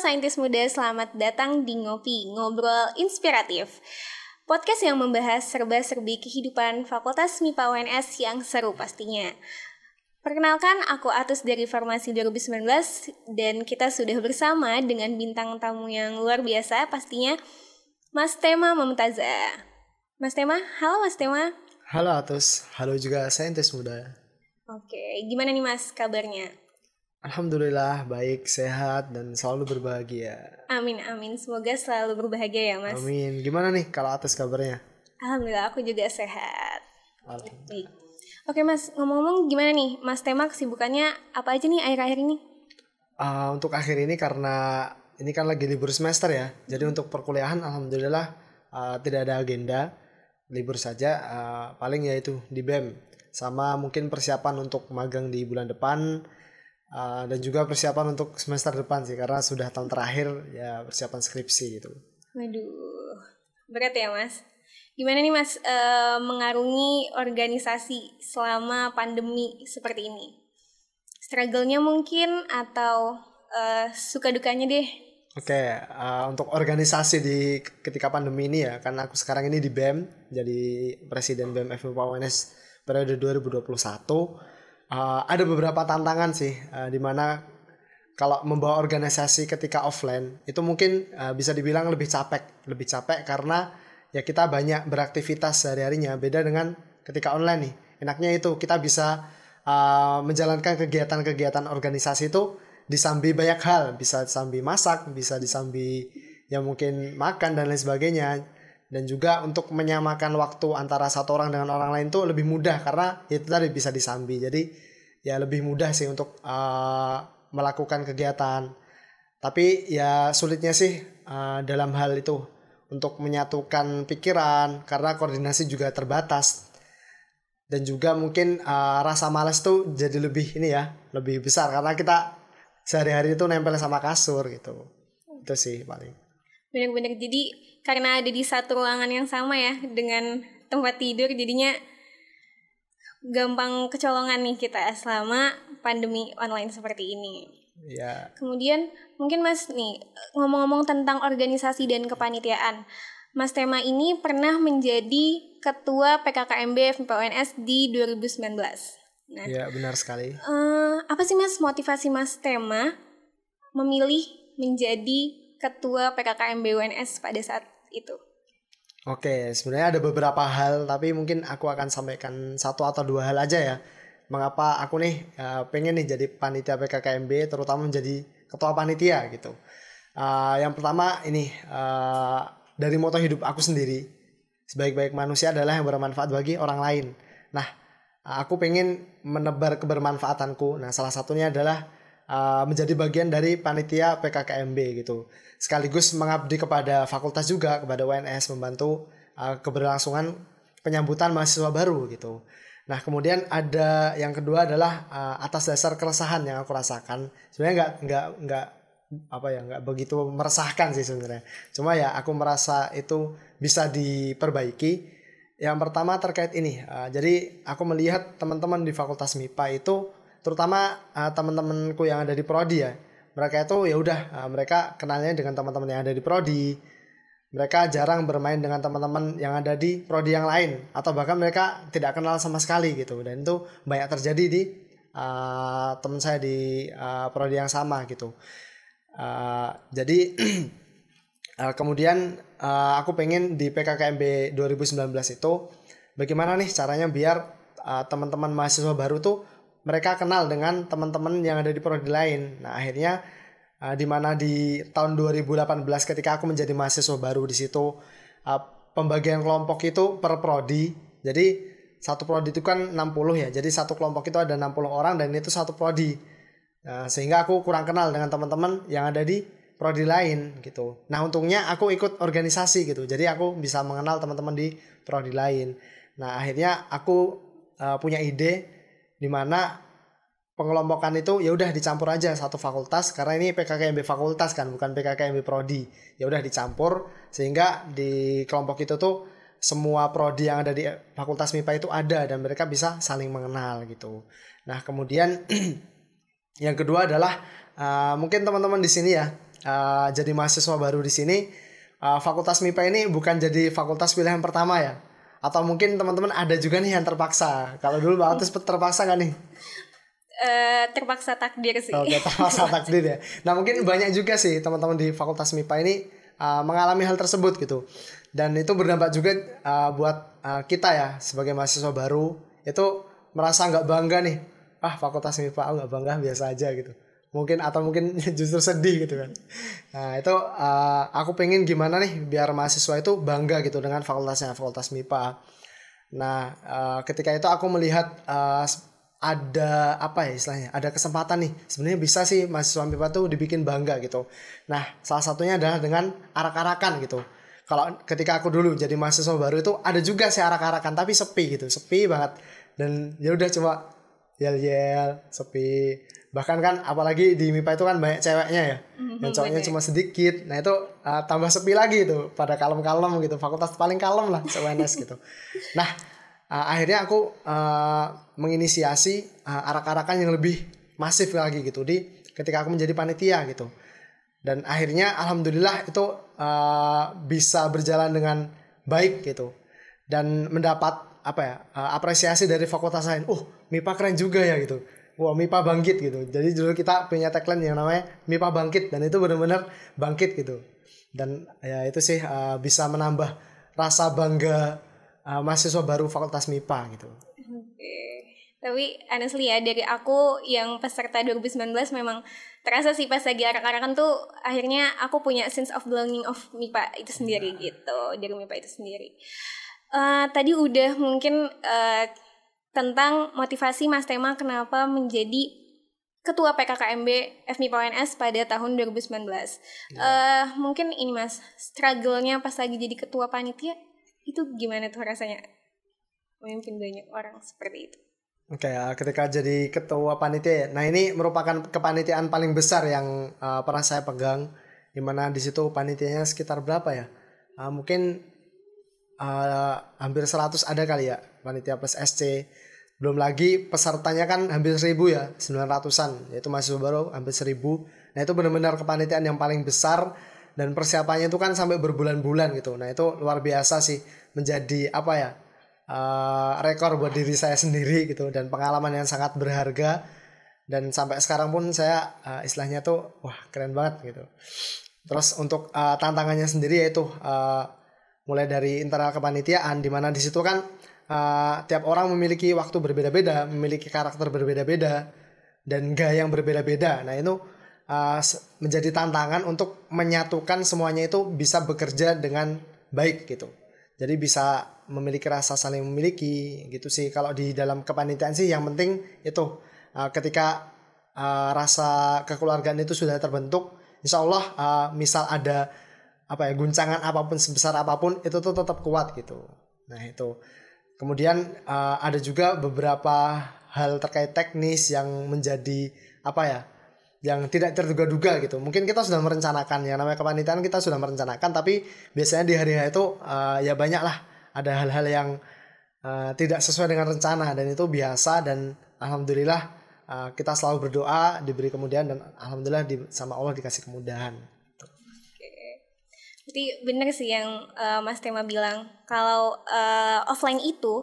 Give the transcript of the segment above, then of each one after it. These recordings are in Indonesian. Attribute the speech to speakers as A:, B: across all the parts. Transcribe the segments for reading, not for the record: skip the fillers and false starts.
A: saintis muda, selamat datang di Ngopi, Ngobrol Inspiratif. Podcast yang membahas serba-serbi kehidupan Fakultas MIPA UNS yang seru pastinya. Perkenalkan, aku Atus dari Farmasi 2019 dan kita sudah bersama dengan bintang tamu yang luar biasa pastinya, Mas Tema Momtaza. Mas Tema, halo Mas Tema.
B: Halo Atus, halo juga saintis muda.
A: Oke, gimana nih Mas kabarnya?
B: Alhamdulillah baik, sehat, dan selalu berbahagia.
A: Amin, semoga selalu berbahagia ya Mas.
B: Amin. Gimana nih kalau Atus kabarnya?
A: Alhamdulillah aku juga sehat.
B: Alhamdulillah.
A: Baik. Oke Mas, ngomong-ngomong gimana nih Mas Tema, kesibukannya apa aja nih akhir-akhir ini?
B: Untuk akhir ini karena ini kan lagi libur semester ya, jadi untuk perkuliahan alhamdulillah tidak ada agenda, libur saja, paling yaitu di BEM, sama mungkin persiapan untuk magang di bulan depan, dan juga persiapan untuk semester depan sih, karena sudah tahun terakhir ya, persiapan skripsi gitu.
A: Waduh, berat ya Mas. Gimana nih Mas mengarungi organisasi selama pandemi seperti ini? Struggle-nya mungkin atau suka dukanya deh?
B: Oke, untuk organisasi di ketika pandemi ini ya, kan aku sekarang ini di BEM, jadi Presiden BEM FMIPA UNS periode 2021. Ada beberapa tantangan sih, di mana kalau membawa organisasi ketika offline itu mungkin bisa dibilang lebih capek karena ya kita banyak beraktivitas sehari-harinya, beda dengan ketika online nih. Enaknya itu kita bisa menjalankan kegiatan-kegiatan organisasi itu disambi banyak hal, bisa disambi masak, bisa disambi ya mungkin makan dan lain sebagainya. Dan juga untuk menyamakan waktu antara satu orang dengan orang lain tuh lebih mudah karena itu tadi bisa disambi. Jadi ya lebih mudah sih untuk melakukan kegiatan. Tapi ya sulitnya sih dalam hal itu untuk menyatukan pikiran karena koordinasi juga terbatas. Dan juga mungkin rasa malas tuh jadi lebih lebih besar karena kita sehari-hari itu nempel sama kasur gitu. Itu sih paling.
A: Benar-benar, jadi karena ada di satu ruangan yang sama ya dengan tempat tidur, jadinya gampang kecolongan nih kita selama pandemi online seperti ini.
B: Ya.
A: Kemudian mungkin Mas nih ngomong-ngomong tentang organisasi dan kepanitiaan, Mas Tema ini pernah menjadi ketua PKKMB FMIPA UNS di 2019. Nah,
B: ya benar sekali.
A: Apa sih Mas motivasi Mas Tema memilih menjadi ketua PKKMB UNS pada saat itu?
B: Oke, sebenarnya ada beberapa hal, tapi mungkin aku akan sampaikan satu atau dua hal aja ya. Mengapa aku nih pengen nih jadi panitia PKKMB, terutama menjadi ketua panitia gitu. Yang pertama ini dari moto hidup aku sendiri, sebaik-baik manusia adalah yang bermanfaat bagi orang lain. Nah, aku pengen menebar kebermanfaatanku. Nah, salah satunya adalah menjadi bagian dari panitia PKKMB gitu. Sekaligus mengabdi kepada fakultas juga, kepada UNS, membantu keberlangsungan penyambutan mahasiswa baru gitu. Nah, kemudian ada yang kedua adalah atas dasar keresahan yang aku rasakan. Sebenarnya nggak begitu meresahkan sih sebenarnya. Cuma ya aku merasa itu bisa diperbaiki. Yang pertama terkait ini. Jadi aku melihat teman-teman di Fakultas MIPA itu, terutama teman-temanku yang ada di prodi ya, mereka itu ya udah mereka kenalnya dengan teman-teman yang ada di prodi, mereka jarang bermain dengan teman-teman yang ada di prodi yang lain, atau bahkan mereka tidak kenal sama sekali gitu. Dan itu banyak terjadi di teman saya di prodi yang sama gitu. Jadi kemudian aku pengen di PKKMB 2019 itu bagaimana nih caranya biar teman-teman mahasiswa baru tuh mereka kenal dengan teman-teman yang ada di prodi lain. Nah, akhirnya di mana di tahun 2018 ketika aku menjadi mahasiswa baru di situ, pembagian kelompok itu per prodi. Jadi satu prodi itu kan 60 ya. Jadi satu kelompok itu ada 60 orang dan itu satu prodi. Sehingga aku kurang kenal dengan teman-teman yang ada di prodi lain gitu. Nah, untungnya aku ikut organisasi gitu. Jadi aku bisa mengenal teman-teman di prodi lain. Nah, akhirnya aku punya ide di mana pengelompokan itu ya udah dicampur aja satu fakultas, karena ini PKKMB fakultas kan, bukan PKKMB prodi. Ya udah dicampur sehingga di kelompok itu tuh semua prodi yang ada di Fakultas MIPA itu ada dan mereka bisa saling mengenal gitu. Nah, kemudian yang kedua adalah mungkin teman-teman di sini ya jadi mahasiswa baru di sini, Fakultas MIPA ini bukan jadi fakultas pilihan pertama ya. Atau mungkin teman-teman ada juga nih yang terpaksa. Kalau dulu Mbak Otis terpaksa nggak nih?
A: Terpaksa takdir sih.
B: Oke, terpaksa takdir ya. Nah mungkin banyak juga sih teman-teman di Fakultas MIPA ini mengalami hal tersebut gitu. Dan itu berdampak juga buat kita ya sebagai mahasiswa baru itu merasa nggak bangga nih. Fakultas MIPA aku nggak bangga, biasa aja gitu. Mungkin justru sedih gitu kan. Nah itu aku pengen gimana nih biar mahasiswa itu bangga gitu dengan Fakultas MIPA. Nah ketika itu aku melihat ada apa ya istilahnya, ada kesempatan nih sebenarnya bisa sih mahasiswa MIPA tuh dibikin bangga gitu. Nah salah satunya adalah dengan arak-arakan gitu. Kalau ketika aku dulu jadi mahasiswa baru itu ada juga sih arak-arakan tapi sepi gitu, sepi banget. Dan ya udah cuma yel-yel, sepi. Bahkan kan apalagi di MIPA itu kan banyak ceweknya ya, yang cowoknya cuma sedikit. Nah itu tambah sepi lagi itu, pada kalem-kalem gitu. Fakultas paling kalem lah UNS gitu. Nah akhirnya aku menginisiasi arak-arakan yang lebih masif lagi gitu ketika aku menjadi panitia gitu. Dan akhirnya alhamdulillah itu bisa berjalan dengan baik gitu. Dan mendapat apresiasi dari fakultas lain. MIPA keren juga ya gitu. Wah, MIPA bangkit gitu. Jadi dulu kita punya tagline yang namanya MIPA bangkit, dan itu benar-benar bangkit gitu. Dan ya itu sih bisa menambah rasa bangga mahasiswa baru Fakultas MIPA gitu.
A: Tapi honestly ya, dari aku yang peserta 2019 memang terasa sih pas lagi arak-arakan tuh akhirnya aku punya sense of belonging of MIPA itu sendiri gitu, dari MIPA itu sendiri. Tadi udah mungkin tentang motivasi Mas Tema kenapa menjadi Ketua PKKMB FMIPA UNS pada tahun 2019. Mungkin ini Mas, struggle-nya pas lagi jadi ketua panitia itu gimana tuh rasanya memimpin banyak orang seperti itu?
B: Oke, ketika jadi ketua panitia, nah ini merupakan kepanitiaan paling besar yang pernah saya pegang, dimana di situ panitianya sekitar berapa ya? Mungkin hampir 100 ada kali ya, panitia plus SC. Belum lagi pesertanya kan hampir 1000 ya, 900-an, yaitu mahasiswa baru hampir 1000. Nah itu benar-benar kepanitiaan yang paling besar, dan persiapannya itu kan sampai berbulan-bulan gitu. Nah itu luar biasa sih, menjadi rekor buat diri saya sendiri gitu, dan pengalaman yang sangat berharga. Dan sampai sekarang pun saya istilahnya tuh wah keren banget gitu. Terus untuk tantangannya sendiri yaitu mulai dari internal kepanitiaan, di mana di situ kan tiap orang memiliki waktu berbeda-beda, memiliki karakter berbeda-beda, dan gaya yang berbeda-beda. Nah itu menjadi tantangan untuk menyatukan semuanya itu bisa bekerja dengan baik gitu. Jadi bisa memiliki rasa saling memiliki gitu sih. Kalau di dalam kepanitiaan sih yang penting itu ketika rasa kekeluargaan itu sudah terbentuk, insya Allah misal ada guncangan apapun sebesar apapun itu tuh tetap kuat gitu. Nah itu. Kemudian ada juga beberapa hal terkait teknis yang menjadi yang tidak terduga-duga gitu. Mungkin kita sudah merencanakan, ya namanya kepanitiaan kita sudah merencanakan, tapi biasanya di hari-hari itu ya banyak lah ada hal-hal yang tidak sesuai dengan rencana, dan itu biasa. Dan alhamdulillah kita selalu berdoa diberi kemudahan, dan alhamdulillah sama Allah dikasih kemudahan.
A: Jadi benar sih yang Mas Tema bilang, kalau offline itu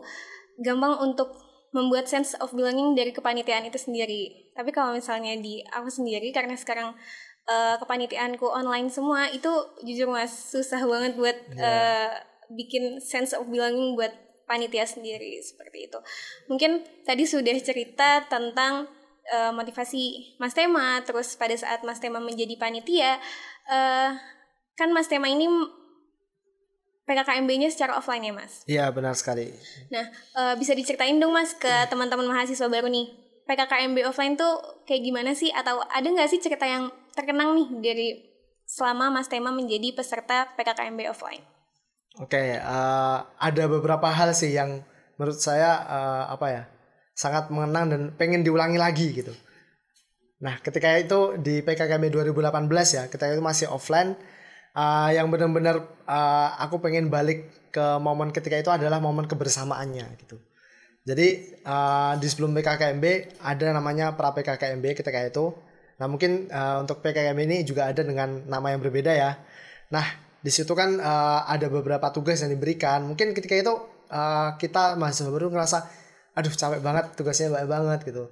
A: gampang untuk membuat sense of belonging dari kepanitiaan itu sendiri. Tapi kalau misalnya di aku sendiri, karena sekarang kepanitiaanku online semua, itu jujur Mas susah banget buat bikin sense of belonging buat panitia sendiri seperti itu. Mungkin tadi sudah cerita tentang motivasi Mas Tema, terus pada saat Mas Tema menjadi panitia, kan Mas Tema ini PKKMB-nya secara offline ya Mas?
B: Iya benar sekali.
A: Nah bisa diceritain dong Mas ke teman-teman mahasiswa baru nih, PKKMB offline tuh kayak gimana sih? Atau ada gak sih cerita yang terkenang nih dari selama Mas Tema menjadi peserta PKKMB offline?
B: Oke, ada beberapa hal sih yang menurut saya sangat mengenang dan pengen diulangi lagi gitu. Nah ketika itu di PKKMB 2018 ya, ketika itu masih offline, yang benar-benar aku pengen balik ke momen ketika itu adalah momen kebersamaannya gitu. Jadi di sebelum PKKMB ada namanya pra PKKMB ketika itu. Nah mungkin untuk PKKMB ini juga ada dengan nama yang berbeda ya. Nah di situ kan ada beberapa tugas yang diberikan. Mungkin ketika itu kita mahasiswa baru ngerasa, aduh capek banget, tugasnya banyak banget gitu.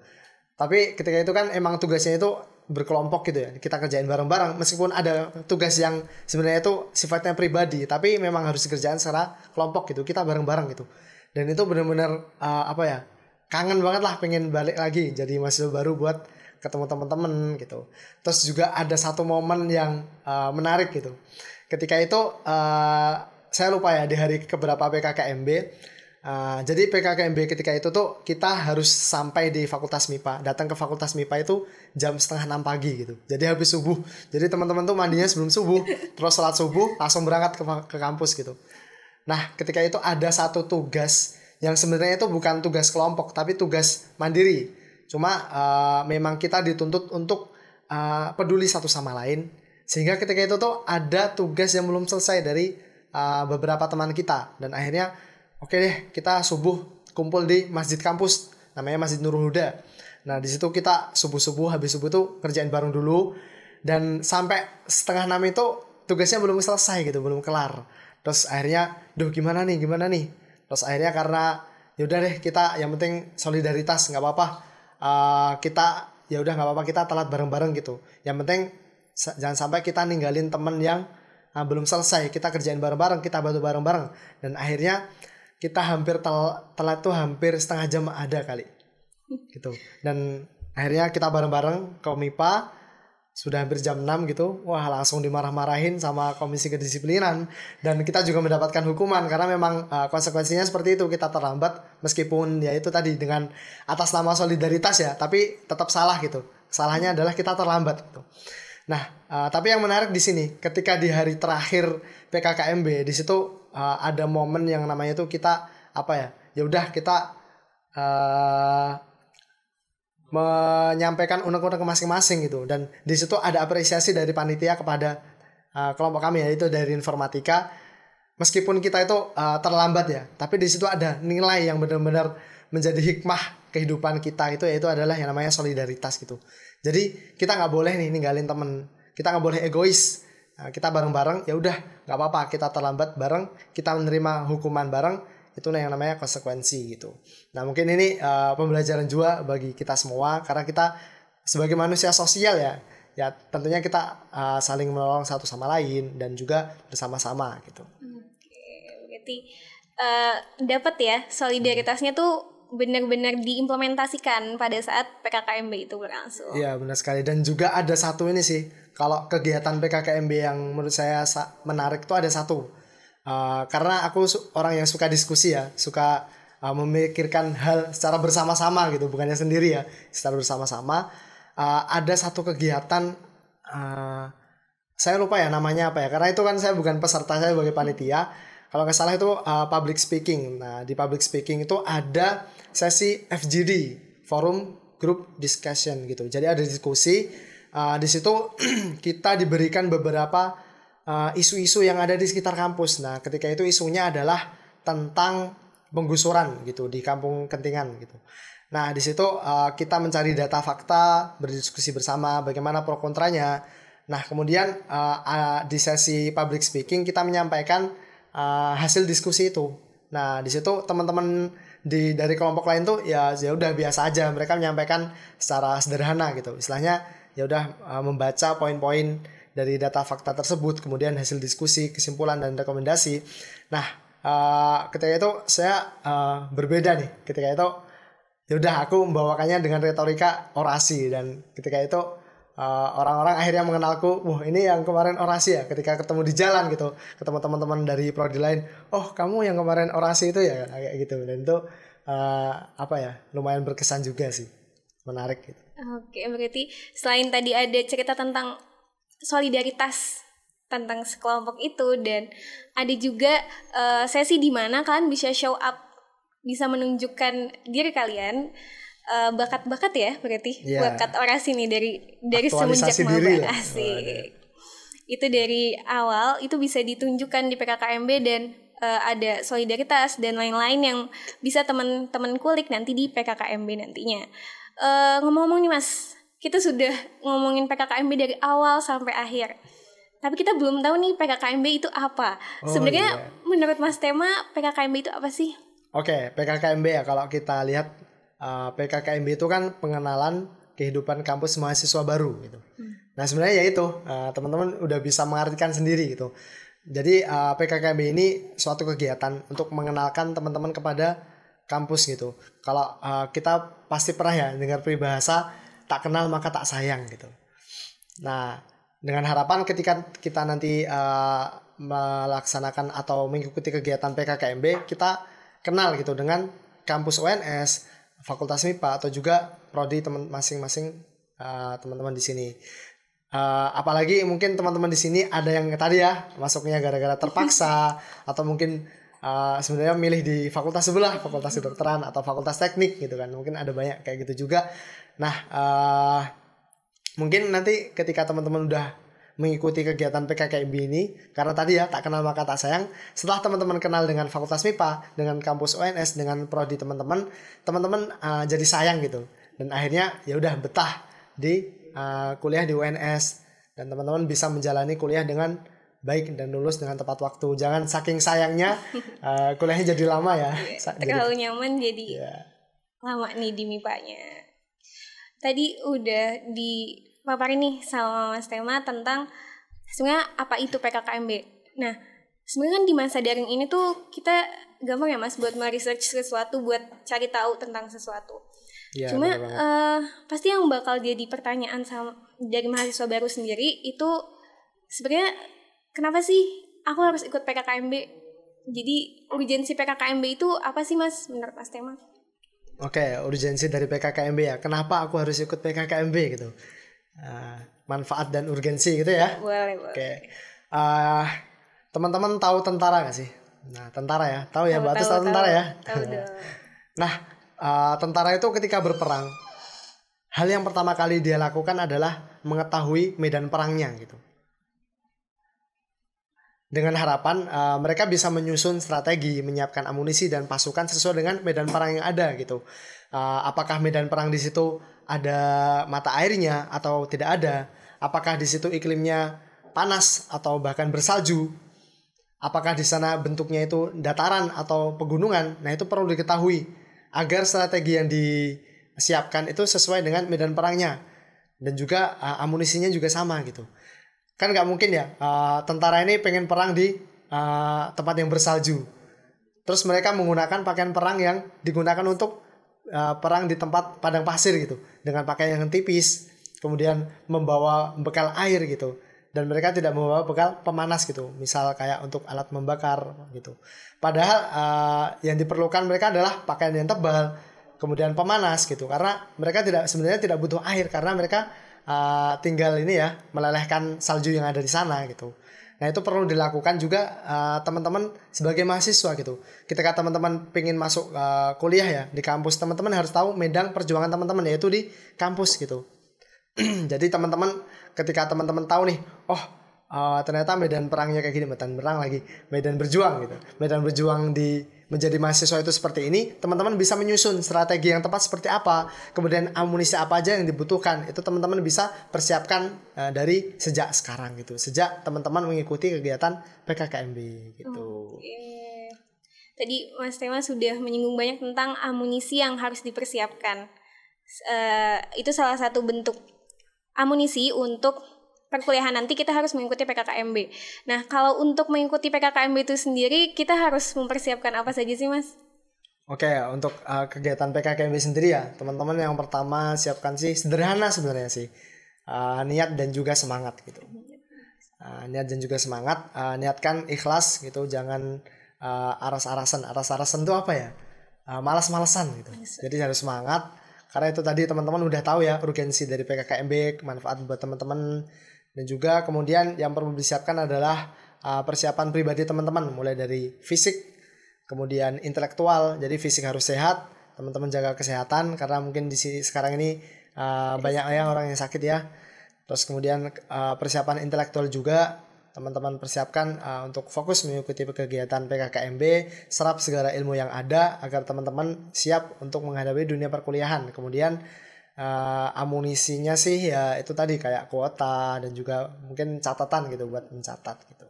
B: Tapi ketika itu kan emang tugasnya itu berkelompok gitu ya. Kita kerjain bareng-bareng meskipun ada tugas yang sebenarnya itu sifatnya pribadi, tapi memang harus dikerjain secara kelompok gitu. Kita bareng-bareng gitu. Dan itu benar-benar apa ya? Kangen banget lah, pengen balik lagi jadi mahasiswa baru buat ketemu teman-teman gitu. Terus juga ada satu momen yang menarik gitu. Ketika itu saya lupa ya di hari keberapa PKKMB. Jadi PKKMB ketika itu tuh kita harus sampai di Fakultas MIPA. Datang ke Fakultas MIPA itu jam 5:30 pagi gitu. Jadi habis subuh. Jadi teman-teman tuh mandinya sebelum subuh, terus sholat subuh langsung berangkat ke kampus gitu. Nah ketika itu ada satu tugas yang sebenarnya itu bukan tugas kelompok tapi tugas mandiri. Cuma memang kita dituntut untuk peduli satu sama lain. Sehingga ketika itu tuh ada tugas yang belum selesai dari beberapa teman kita. Dan akhirnya oke deh, kita subuh kumpul di masjid kampus, namanya Masjid Nurul Huda. Nah, di situ kita subuh-subuh, habis subuh tuh kerjain bareng dulu. Dan sampai 5:30 itu tugasnya belum selesai gitu, belum kelar. Terus akhirnya, gimana nih? Terus akhirnya karena yaudah deh kita yang penting solidaritas, nggak apa-apa. Nggak apa-apa kita telat bareng-bareng gitu. Yang penting jangan sampai kita ninggalin temen yang belum selesai. Kita kerjain bareng-bareng, kita bantu bareng-bareng. Dan akhirnya kita hampir telat tuh hampir setengah jam ada kali gitu. Dan akhirnya kita bareng-bareng ke MIPA, sudah hampir jam 6 gitu. Wah langsung dimarah-marahin sama komisi kedisiplinan. Dan kita juga mendapatkan hukuman karena memang konsekuensinya seperti itu. Kita terlambat meskipun ya itu tadi dengan atas nama solidaritas ya, tapi tetap salah gitu. Salahnya adalah kita terlambat gitu. Nah tapi yang menarik di sini ketika di hari terakhir PKKMB di situ ada momen yang namanya itu kita ya udah kita menyampaikan unek-unek masing-masing gitu. Dan di situ ada apresiasi dari panitia kepada kelompok kami, yaitu dari informatika. Meskipun kita itu terlambat ya, tapi di situ ada nilai yang benar-benar menjadi hikmah kehidupan kita itu, yaitu adalah yang namanya solidaritas gitu. Jadi kita nggak boleh nih ninggalin temen, kita nggak boleh egois. Kita bareng-bareng, ya udah nggak apa-apa, kita terlambat bareng, kita menerima hukuman bareng, itu yang namanya konsekuensi gitu. Nah mungkin ini pembelajaran juga bagi kita semua, karena kita sebagai manusia sosial ya tentunya kita saling menolong satu sama lain dan juga bersama-sama gitu.
A: Oke, berarti dapat ya solidaritasnya tuh benar-benar diimplementasikan pada saat PKKMB itu berlangsung.
B: Iya benar sekali. Dan juga ada satu ini sih, kalau kegiatan PKKMB yang menurut saya menarik tuh ada satu. Karena aku orang yang suka diskusi ya, suka memikirkan hal secara bersama-sama gitu, bukannya sendiri ya, secara bersama-sama. Ada satu kegiatan, saya lupa ya namanya apa ya, karena itu kan saya bukan peserta, saya sebagai panitia. Kalau nggak salah itu public speaking. Nah di public speaking itu ada sesi FGD, Forum Group Discussion gitu. Jadi ada diskusi. Di situ kita diberikan beberapa isu-isu yang ada di sekitar kampus. Nah ketika itu isunya adalah tentang penggusuran gitu di Kampung Kentingan gitu. Nah di situ kita mencari data fakta, berdiskusi bersama bagaimana pro kontranya. Nah kemudian di sesi public speaking kita menyampaikan hasil diskusi itu. Nah di situ teman-teman dari kelompok lain tuh ya udah biasa aja, mereka menyampaikan secara sederhana gitu. Istilahnya ya udah membaca poin-poin dari data fakta tersebut, kemudian hasil diskusi, kesimpulan dan rekomendasi. Nah ketika itu saya berbeda nih. Ketika itu ya udah aku membawakannya dengan retorika orasi, dan ketika itu orang-orang akhirnya mengenalku, wah ini yang kemarin orasi ya, ketika ketemu di jalan gitu, ketemu teman-teman dari prodi lain, oh kamu yang kemarin orasi itu ya, kayak gitu. Dan itu lumayan berkesan juga sih, menarik gitu.
A: Oke, berarti selain tadi ada cerita tentang solidaritas tentang sekelompok itu, dan ada juga sesi di mana kalian bisa show up, bisa menunjukkan diri kalian, bakat-bakat ya berarti, bakat orasi nih dari semenjak maba. Asik. Itu dari awal itu bisa ditunjukkan di PKKMB, dan ada solidaritas dan lain-lain yang bisa teman-teman kulik nanti di PKKMB nantinya. Ngomong-ngomong nih Mas, kita sudah ngomongin PKKMB dari awal sampai akhir. Tapi kita belum tahu nih PKKMB itu apa. Sebenarnya menurut Mas Tema, PKKMB itu apa sih?
B: Oke, PKKMB ya, kalau kita lihat PKKMB itu kan pengenalan kehidupan kampus mahasiswa baru gitu. Nah sebenarnya ya itu teman-teman udah bisa mengartikan sendiri gitu. Jadi PKKMB ini suatu kegiatan untuk mengenalkan teman-teman kepada kampus gitu. Kalau kita pasti pernah ya dengar peribahasa tak kenal maka tak sayang gitu. Nah dengan harapan ketika kita nanti melaksanakan atau mengikuti kegiatan PKKMB, kita kenal gitu dengan kampus UNS, Fakultas MIPA, atau juga prodi masing-masing teman-teman di sini. Apalagi mungkin teman-teman di sini ada yang tadi ya masuknya gara-gara terpaksa atau mungkin sebenarnya milih di fakultas sebelah, fakultas kedokteran atau fakultas teknik gitu kan. Mungkin ada banyak kayak gitu juga. Nah, mungkin nanti ketika teman-teman udah mengikuti kegiatan PKKMB ini, karena tadi ya tak kenal maka tak sayang, setelah teman-teman kenal dengan Fakultas MIPA, dengan kampus UNS, dengan prodi teman-teman jadi sayang gitu. Dan akhirnya ya udah betah di kuliah di UNS, dan teman-teman bisa menjalani kuliah dengan baik dan lulus dengan tepat waktu. Jangan saking sayangnya kuliahnya jadi lama ya.
A: Terlalu nyaman jadi lama nih di MIPA-nya. Tadi udah dipaparin nih sama Mas Tema tentang sebenarnya apa itu PKKMB. Nah, sebenarnya kan di masa daring ini tuh kita gampang ya Mas buat meresearch sesuatu, buat cari tahu tentang sesuatu. Ya, cuma pasti yang bakal jadi pertanyaan dari mahasiswa baru sendiri itu sebenarnya kenapa sih aku harus ikut PKKMB? Jadi urgensi PKKMB itu apa sih Mas menurut Mas Tema?
B: Oke, urgensi dari PKKMB ya. Kenapa aku harus ikut PKKMB gitu? Manfaat dan urgensi gitu ya.
A: Boleh.
B: Oke. Teman-teman tahu tentara gak sih? Nah, tentara ya. Tahu ya, Mbak Atus tahu tentara ya?
A: Tahu dong.
B: Nah, tentara itu ketika berperang, hal yang pertama kali dia lakukan adalah mengetahui medan perangnya gitu. Dengan harapan mereka bisa menyusun strategi, menyiapkan amunisi dan pasukan sesuai dengan medan perang yang ada gitu. Apakah medan perang di situ ada mata airnya atau tidak ada? Apakah di situ iklimnya panas atau bahkan bersalju? Apakah di sana bentuknya itu dataran atau pegunungan? Nah, itu perlu diketahui agar strategi yang disiapkan itu sesuai dengan medan perangnya, dan juga amunisinya juga sama gitu. Kan nggak mungkin ya tentara ini pengen perang di tempat yang bersalju, terus mereka menggunakan pakaian perang yang digunakan untuk perang di tempat padang pasir gitu, dengan pakaian yang tipis, kemudian membawa bekal air gitu, dan mereka tidak membawa bekal pemanas gitu, misal kayak untuk alat membakar gitu. Padahal yang diperlukan mereka adalah pakaian yang tebal, kemudian pemanas gitu, karena mereka sebenarnya tidak butuh air, karena mereka tinggal ini ya melelehkan salju yang ada di sana gitu. Nah, itu perlu dilakukan juga teman-teman sebagai mahasiswa gitu. Ketika teman-teman pengen masuk kuliah ya di kampus, teman-teman harus tahu medan perjuangan teman-teman, yaitu di kampus gitu. Jadi teman-teman ketika teman-teman tahu nih, ternyata medan perangnya kayak gini, medan berjuang gitu. Medan berjuang menjadi mahasiswa itu seperti ini, teman-teman bisa menyusun strategi yang tepat seperti apa, kemudian amunisi apa aja yang dibutuhkan, itu teman-teman bisa persiapkan dari sejak sekarang gitu, sejak teman-teman mengikuti kegiatan PKKMB gitu.
A: Tadi Mas Tema sudah menyinggung banyak tentang amunisi yang harus dipersiapkan. Itu salah satu bentuk amunisi untuk perkuliahan nanti kita harus mengikuti PKKMB. Nah, kalau untuk mengikuti PKKMB itu sendiri, kita harus mempersiapkan apa saja sih, Mas?
B: Oke, untuk kegiatan PKKMB sendiri ya, teman-teman yang pertama siapkan sih sederhana sebenarnya sih, niat dan juga semangat gitu. Niat dan juga semangat, niatkan ikhlas gitu, jangan aras-arasan itu apa ya? Malas-malasan gitu. Jadi harus semangat, karena itu tadi teman-teman udah tahu ya urgensi dari PKKMB, manfaat buat teman-teman. Dan juga kemudian yang perlu disiapkan adalah persiapan pribadi teman-teman, mulai dari fisik, kemudian intelektual. Jadi fisik harus sehat, teman-teman jaga kesehatan, karena mungkin di sini sekarang ini banyak ya orang yang sakit ya. Terus kemudian persiapan intelektual juga teman-teman persiapkan untuk fokus mengikuti kegiatan PKKMB, serap segala ilmu yang ada agar teman-teman siap untuk menghadapi dunia perkuliahan. Kemudian amunisinya sih ya itu tadi kayak kuota dan juga mungkin catatan gitu buat mencatat gitu.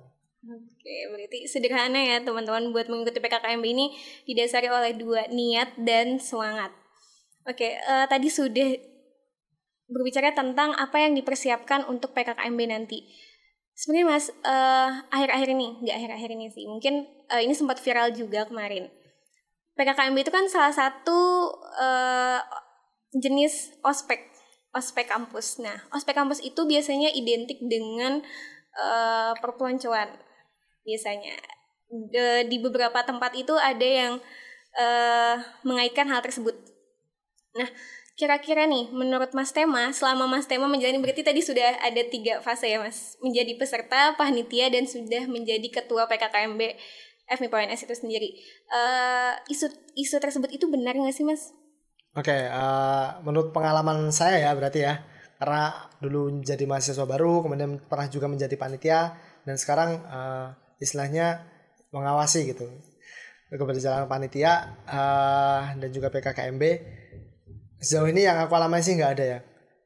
A: Oke, berarti sederhana ya teman-teman buat mengikuti PKKMB ini didasari oleh 2, niat dan semangat. Oke, tadi sudah berbicara tentang apa yang dipersiapkan untuk PKKMB nanti. Sebenarnya Mas, nggak akhir-akhir ini sih, mungkin ini sempat viral juga kemarin. PKKMB itu kan salah satu jenis ospek kampus. Nah, ospek kampus itu biasanya identik dengan perpeloncoan. Biasanya di beberapa tempat itu ada yang mengaitkan hal tersebut. Nah, kira-kira nih, menurut Mas Tema, selama Mas Tema menjalani, berarti tadi sudah ada 3 fase ya Mas, menjadi peserta, panitia, dan sudah menjadi ketua PKKMB FMIPA UNS itu sendiri. Isu tersebut itu benar nggak sih Mas?
B: Oke, menurut pengalaman saya ya berarti ya, karena dulu jadi mahasiswa baru, kemudian pernah juga menjadi panitia, dan sekarang istilahnya mengawasi gitu keberjalanan panitia dan juga PKKMB. Sejauh ini yang aku alami sih nggak ada ya.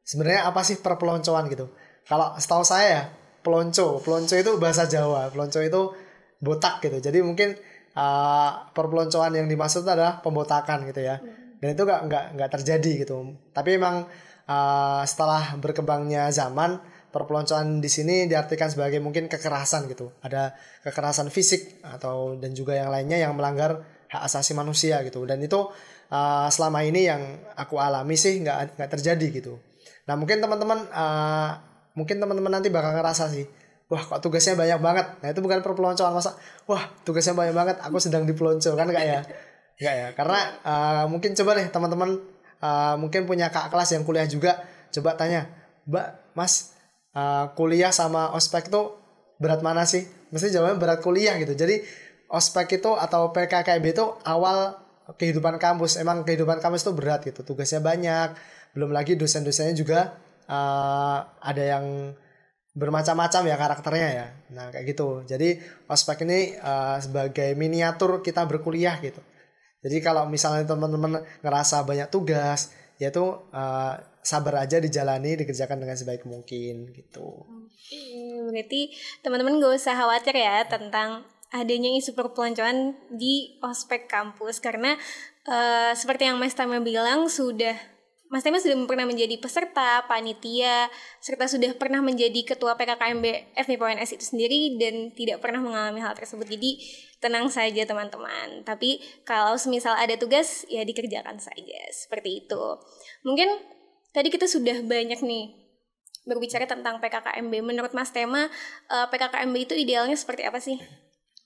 B: Sebenarnya apa sih perpeloncoan gitu? Kalau setahu saya ya, pelonco itu bahasa Jawa, pelonco itu botak gitu. Jadi mungkin perpeloncoan yang dimaksud adalah pembotakan gitu ya. Dan itu nggak terjadi gitu. Tapi emang setelah berkembangnya zaman, perpeloncoan di sini diartikan sebagai mungkin kekerasan gitu. Ada kekerasan fisik atau dan juga yang lainnya yang melanggar hak asasi manusia gitu. Dan itu selama ini yang aku alami sih nggak terjadi gitu. Nah mungkin teman-teman nanti bakal ngerasa sih, wah kok tugasnya banyak banget. Nah itu bukan perpeloncoan, masa wah tugasnya banyak banget aku sedang dipelonco, kan nggak ya? Nggak ya, karena mungkin coba deh teman-teman mungkin punya kakak kelas yang kuliah juga, coba tanya, Mbak, Mas, kuliah sama ospek tuh berat mana sih? Mesti jawabnya berat kuliah gitu. Jadi ospek itu atau PKKMB itu awal kehidupan kampus. Emang kehidupan kampus itu berat gitu, tugasnya banyak, belum lagi dosen-dosennya juga ada yang bermacam-macam ya karakternya ya. Nah kayak gitu. Jadi ospek ini sebagai miniatur kita berkuliah gitu. Jadi kalau misalnya teman-teman ngerasa banyak tugas, ya itu sabar aja dijalani, dikerjakan dengan sebaik mungkin gitu.
A: Oke, berarti teman-teman gak usah khawatir ya tentang adanya isu perpeloncoan di ospek kampus, karena seperti yang Mas Tama bilang, Mas Tama sudah pernah menjadi peserta, panitia, serta sudah pernah menjadi ketua PKKMB FMIPA UNS itu sendiri dan tidak pernah mengalami hal tersebut. Jadi tenang saja teman-teman. Tapi kalau semisal ada tugas, ya dikerjakan saja. Seperti itu. Mungkin tadi kita sudah banyak nih berbicara tentang PKKMB. Menurut Mas Tema, PKKMB itu idealnya seperti apa sih?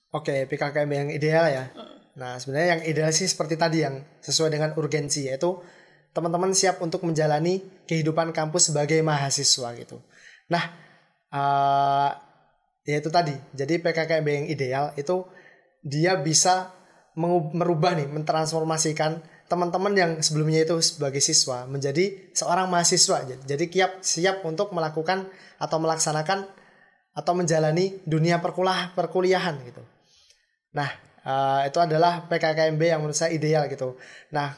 B: Oke, PKKMB yang ideal ya. Nah, sebenarnya yang ideal sih seperti tadi, yang sesuai dengan urgensi, yaitu teman-teman siap untuk menjalani kehidupan kampus sebagai mahasiswa gitu. Nah, ya itu tadi. Jadi PKKMB yang ideal itu dia bisa merubah nih, mentransformasikan teman-teman yang sebelumnya itu sebagai siswa menjadi seorang mahasiswa. Jadi siap untuk melakukan atau melaksanakan atau menjalani dunia perkuliahan gitu. Nah, itu adalah PKKMB yang menurut saya ideal gitu. Nah,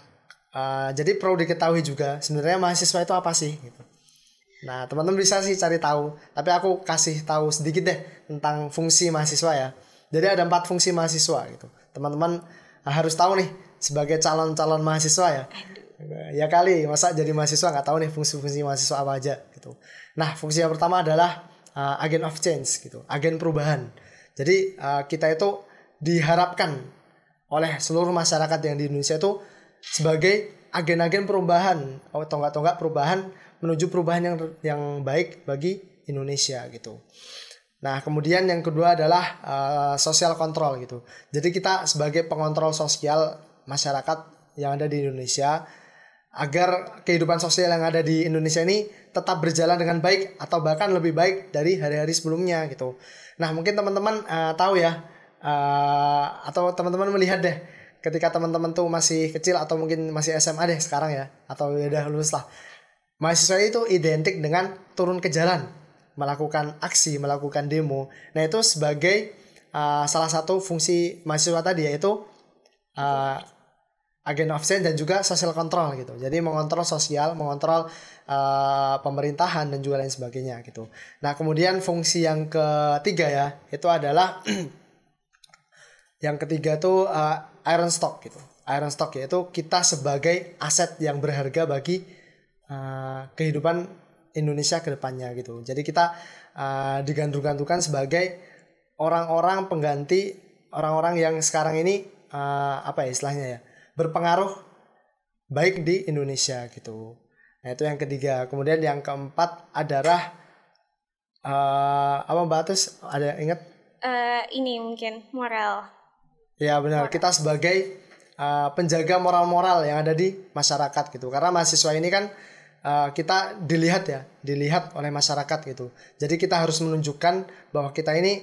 B: jadi perlu diketahui juga sebenarnya mahasiswa itu apa sih gitu. Nah teman-teman bisa sih cari tahu, tapi aku kasih tahu sedikit deh tentang fungsi mahasiswa ya. Jadi ada 4 fungsi mahasiswa gitu. Teman-teman harus tahu nih sebagai calon-calon mahasiswa ya. Ya kali masa jadi mahasiswa nggak tahu nih fungsi-fungsi mahasiswa apa aja gitu. Nah fungsi yang pertama adalah agent of change gitu, agen perubahan. Jadi kita itu diharapkan oleh seluruh masyarakat yang di Indonesia itu sebagai agen-agen perubahan atau enggak perubahan menuju perubahan yang baik bagi Indonesia gitu. Nah kemudian yang kedua adalah social control gitu. Jadi kita sebagai pengontrol sosial masyarakat yang ada di Indonesia agar kehidupan sosial yang ada di Indonesia ini tetap berjalan dengan baik atau bahkan lebih baik dari hari-hari sebelumnya gitu. Nah mungkin teman-teman tahu ya atau teman-teman melihat deh ketika teman-teman tuh masih kecil atau mungkin masih SMA deh sekarang ya, atau udah lulus lah, mahasiswa itu identik dengan turun ke jalan, melakukan aksi, melakukan demo. Nah itu sebagai salah satu fungsi mahasiswa tadi, yaitu agent of change dan juga social control gitu. Jadi mengontrol sosial, mengontrol pemerintahan dan juga lain sebagainya gitu. Nah, kemudian fungsi yang ketiga ya, itu adalah yang ketiga tuh iron stock gitu. Iron stock yaitu kita sebagai aset yang berharga bagi kehidupan Indonesia ke depannya gitu. Jadi kita digantung-gantungkan sebagai orang-orang pengganti orang-orang yang sekarang ini apa ya istilahnya ya, berpengaruh baik di Indonesia gitu. Nah, itu yang ketiga. Kemudian yang keempat adalah apa Mbak Atus ada ingat?
A: Ini mungkin moral.
B: Ya benar, kita sebagai penjaga moral-moral yang ada di masyarakat gitu. Karena mahasiswa ini kan kita dilihat oleh masyarakat gitu. Jadi kita harus menunjukkan bahwa kita ini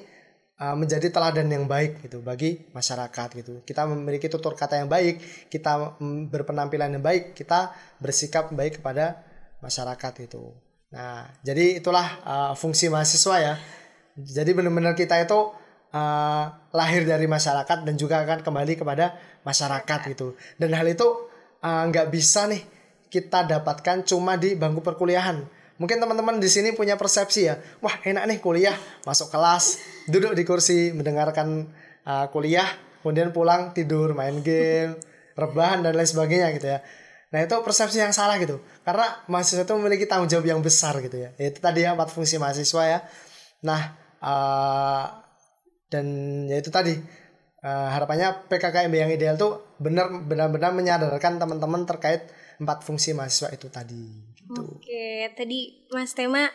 B: menjadi teladan yang baik gitu bagi masyarakat gitu. Kita memiliki tutur kata yang baik, kita berpenampilan yang baik, kita bersikap baik kepada masyarakat gitu. Nah, jadi itulah fungsi mahasiswa ya. Jadi benar-benar kita itu lahir dari masyarakat dan juga akan kembali kepada masyarakat gitu. Dan hal itu nggak bisa nih kita dapatkan cuma di bangku perkuliahan. Mungkin teman-teman di sini punya persepsi ya, wah enak nih kuliah, masuk kelas, duduk di kursi, mendengarkan kuliah, kemudian pulang tidur, main game, rebahan dan lain sebagainya gitu ya. Nah itu persepsi yang salah gitu, karena mahasiswa itu memiliki tanggung jawab yang besar gitu ya. Itu tadi ya 4 fungsi mahasiswa ya. Nah dan ya itu tadi harapannya PKKMB yang ideal tuh benar-benar menyadarkan teman-teman terkait 4 fungsi mahasiswa itu tadi. Gitu.
A: Oke, tadi Mas Tema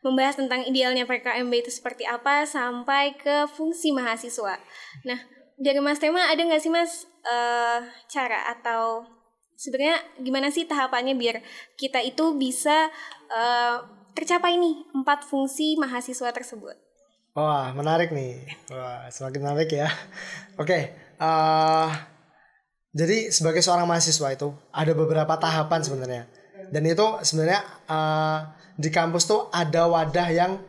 A: membahas tentang idealnya PKKMB itu seperti apa sampai ke fungsi mahasiswa. Nah, dari Mas Tema ada nggak sih Mas cara atau sebenarnya gimana sih tahapannya biar kita itu bisa tercapai nih 4 fungsi mahasiswa tersebut?
B: Wah, menarik nih. Wah, semakin menarik ya. Oke, jadi sebagai seorang mahasiswa itu ada beberapa tahapan sebenarnya. Dan itu sebenarnya di kampus tuh ada wadah yang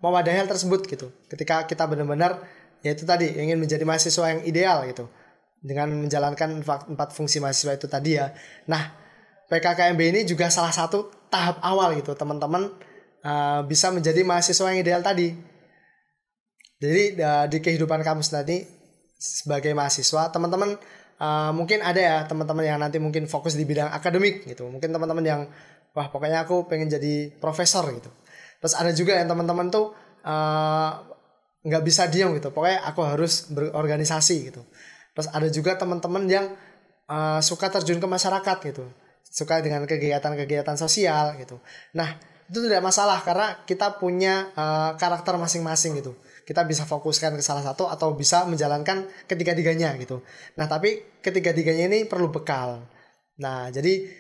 B: mewadahi hal tersebut gitu. Ketika kita benar-benar yaitu tadi ingin menjadi mahasiswa yang ideal gitu. Dengan menjalankan 4 fungsi mahasiswa itu tadi ya. Nah, PKKMB ini juga salah satu tahap awal gitu. Teman-teman bisa menjadi mahasiswa yang ideal tadi. Jadi di kehidupan kampus tadi sebagai mahasiswa, teman-teman mungkin ada ya teman-teman yang nanti mungkin fokus di bidang akademik gitu. Mungkin teman-teman yang wah pokoknya aku pengen jadi profesor gitu. Terus ada juga yang teman-teman tuh nggak bisa diam gitu. Pokoknya aku harus berorganisasi gitu. Terus ada juga teman-teman yang suka terjun ke masyarakat gitu. Suka dengan kegiatan-kegiatan sosial gitu. Nah itu tidak masalah karena kita punya karakter masing-masing gitu. Kita bisa fokuskan ke salah satu atau bisa menjalankan ketiga-tiganya gitu. Nah tapi ketiga-tiganya ini perlu bekal. Nah jadi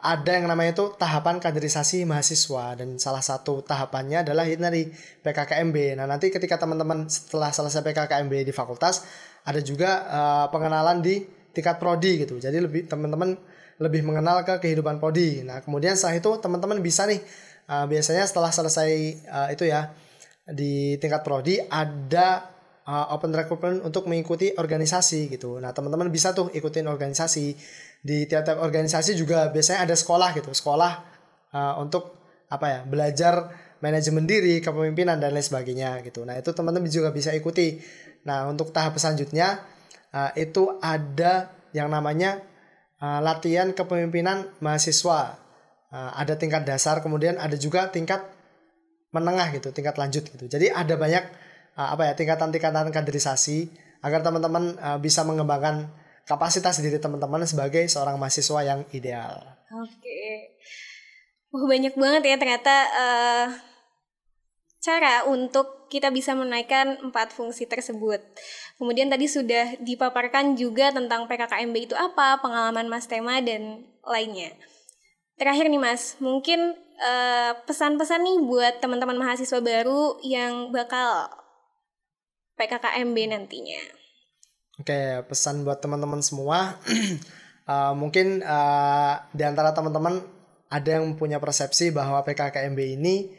B: ada yang namanya itu tahapan kaderisasi mahasiswa dan salah satu tahapannya adalah ini dari PKKMB. Nah nanti ketika teman-teman setelah selesai PKKMB di fakultas ada juga pengenalan di tingkat prodi gitu. Jadi teman-teman lebih mengenal ke kehidupan prodi. Nah kemudian setelah itu teman-teman bisa nih biasanya setelah selesai itu ya di tingkat prodi ada open recruitment untuk mengikuti organisasi gitu. Nah teman-teman bisa tuh ikutin organisasi. Di tiap-tiap organisasi juga biasanya ada sekolah gitu. Sekolah untuk apa ya belajar manajemen diri, kepemimpinan dan lain sebagainya gitu. Nah itu teman-teman juga bisa ikuti. Nah untuk tahap selanjutnya itu ada yang namanya latihan kepemimpinan mahasiswa. Ada tingkat dasar, kemudian ada juga tingkat menengah gitu, tingkat lanjut gitu. Jadi ada banyak tingkatan-tingkatan kaderisasi agar teman-teman bisa mengembangkan kapasitas diri teman-teman sebagai seorang mahasiswa yang ideal.
A: Oke. Banyak banget ya ternyata cara untuk kita bisa menaikkan 4 fungsi tersebut. Kemudian tadi sudah dipaparkan juga tentang PKKMB itu apa, pengalaman Mas Tema dan lainnya. Terakhir nih Mas, mungkin pesan-pesan nih buat teman-teman mahasiswa baru yang bakal PKKMB nantinya.
B: Oke, pesan buat teman-teman semua. Mungkin di antara teman-teman ada yang punya persepsi bahwa PKKMB ini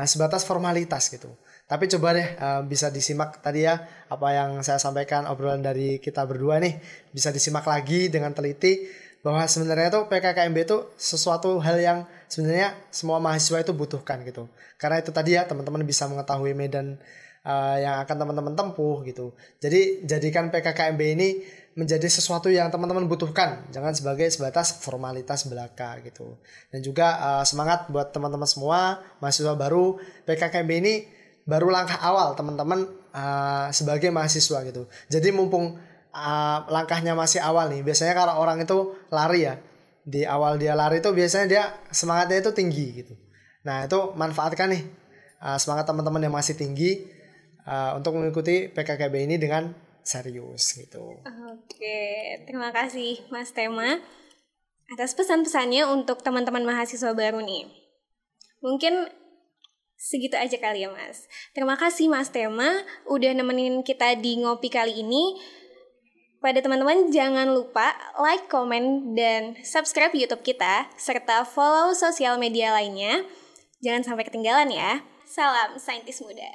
B: sebatas formalitas gitu. Tapi coba deh bisa disimak tadi ya apa yang saya sampaikan, obrolan dari kita berdua nih, bisa disimak lagi dengan teliti bahwa sebenarnya tuh PKKMB itu sesuatu hal yang sebenarnya semua mahasiswa itu butuhkan gitu. Karena itu tadi ya teman-teman bisa mengetahui medan yang akan teman-teman tempuh gitu. Jadi jadikan PKKMB ini menjadi sesuatu yang teman-teman butuhkan, jangan sebagai sebatas formalitas belaka gitu. Dan juga semangat buat teman-teman semua mahasiswa baru. PKKMB ini baru langkah awal teman-teman sebagai mahasiswa gitu. Jadi mumpung langkahnya masih awal nih, biasanya kalau orang itu lari ya, di awal dia lari itu biasanya dia semangatnya itu tinggi gitu. Nah itu manfaatkan nih semangat teman-teman yang masih tinggi untuk mengikuti PKKB ini dengan serius gitu.
A: Oke, terima kasih Mas Tema atas pesan-pesannya untuk teman-teman mahasiswa baru nih. Mungkin segitu aja kali ya Mas. Terima kasih Mas Tema udah nemenin kita di ngopi kali ini. Pada teman-teman jangan lupa like, komen, dan subscribe YouTube kita serta follow sosial media lainnya. Jangan sampai ketinggalan ya. Salam saintis muda.